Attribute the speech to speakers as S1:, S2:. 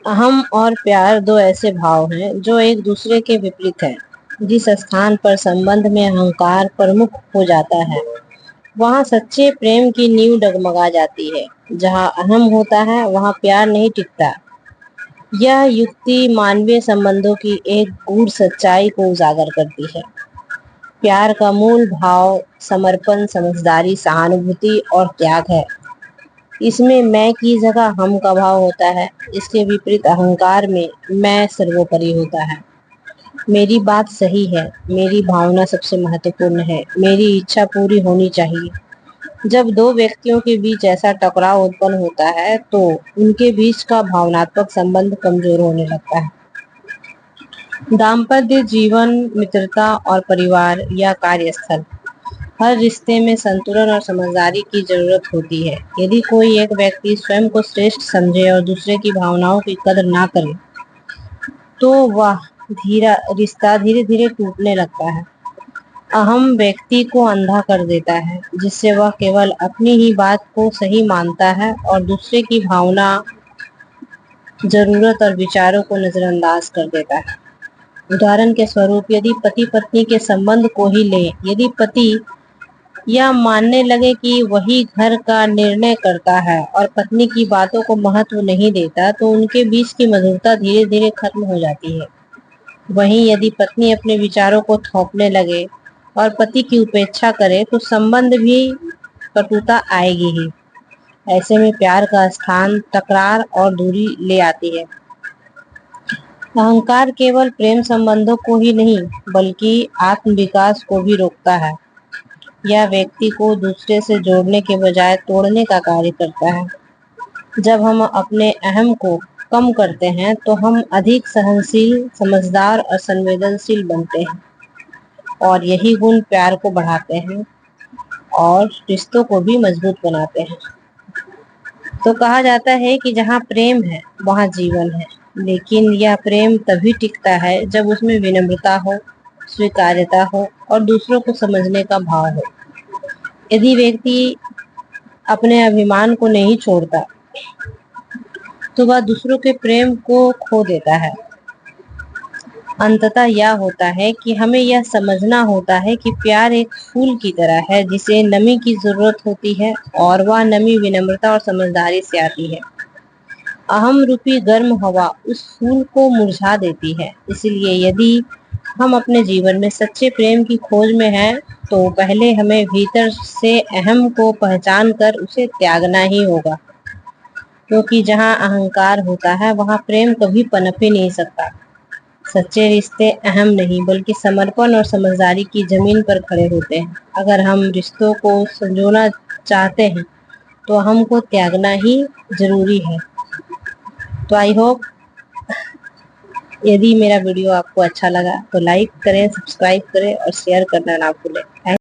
S1: अहम और प्यार दो ऐसे भाव हैं जो एक दूसरे के विपरीत हैं। जिस स्थान पर संबंध में अहंकार प्रमुख हो जाता है, वहाँ सच्चे प्रेम की नींव डगमगा जाती है। जहाँ अहम होता है, वहाँ प्यार नहीं टिकता। यह युक्ति मानवीय संबंधों की एक गूढ़ सच्चाई को उजागर करती है। प्यार का मूल भाव समर्पण, समझदारी, सहानुभूति और त्याग है। इसमें मैं की जगह हम का भाव होता है। इसके विपरीत अहंकार में मैं सर्वोपरि होता है। मेरी बात सही है, मेरी भावना सबसे महत्वपूर्ण है, मेरी इच्छा पूरी होनी चाहिए। जब दो व्यक्तियों के बीच ऐसा टकराव उत्पन्न होता है, तो उनके बीच का भावनात्मक संबंध कमजोर होने लगता है। दाम्पत्य जीवन, मित्रता और परिवार या कार्यस्थल, हर रिश्ते में संतुलन और समझदारी की जरूरत होती है। यदि कोई एक व्यक्ति स्वयं को श्रेष्ठ समझे और दूसरे की भावनाओं की कदर ना करे, तो वह रिश्ता धीरे धीरे टूटने लगता है। अहम व्यक्ति को अंधा कर देता है, जिससे वह केवल अपनी ही बात को सही मानता है और दूसरे की भावना, जरूरत और विचारों को नजरअंदाज कर देता है। उदाहरण के स्वरूप, यदि पति पत्नी के संबंध को ही लें, यदि पति यह मानने लगे कि वही घर का निर्णय करता है और पत्नी की बातों को महत्व नहीं देता, तो उनके बीच की मधुरता धीरे धीरे खत्म हो जाती है। वहीं यदि पत्नी अपने विचारों को थोपने लगे और पति की उपेक्षा करे, तो संबंध भी कटुता आएगी ही। ऐसे में प्यार का स्थान तकरार और दूरी ले आती है। अहंकार केवल प्रेम संबंधों को ही नहीं, बल्कि आत्म विकास को भी रोकता है। यह व्यक्ति को दूसरे से जोड़ने के बजाय तोड़ने का कार्य करता है। जब हम अपने अहम को कम करते हैं, तो हम अधिक सहनशील, समझदार और संवेदनशील बनते हैं, और यही गुण प्यार को बढ़ाते हैं और रिश्तों को भी मजबूत बनाते हैं। तो कहा जाता है कि जहाँ प्रेम है, वहाँ जीवन है। लेकिन यह प्रेम तभी टिकता है जब उसमें विनम्रता हो, स्वीकार्यता हो और दूसरों को समझने का भाव हो। यदि व्यक्ति अपने अभिमान को नहीं छोड़ता, तो वह दूसरों के प्रेम को खो देता है। अंततः यह होता है कि हमें यह समझना होता है कि प्यार एक फूल की तरह है, जिसे नमी की जरूरत होती है, और वह नमी विनम्रता और समझदारी से आती है। अहम रूपी गर्म हवा उस फूल को मुरझा देती है। इसलिए यदि हम अपने जीवन में सच्चे प्रेम की खोज में हैं, तो पहले हमें भीतर से अहम को पहचान कर उसे त्यागना ही होगा। क्योंकि जहाँ अहंकार होता है, वहाँ प्रेम कभी पनप ही नहीं सकता। सच्चे रिश्ते अहम नहीं, बल्कि समर्पण और समझदारी की जमीन पर खड़े होते हैं। अगर हम रिश्तों को संजोना चाहते हैं, तो हमको त्यागना ही जरूरी है। तो आई होप, यदि मेरा वीडियो आपको अच्छा लगा तो लाइक करें, सब्सक्राइब करें और शेयर करना ना भूलें।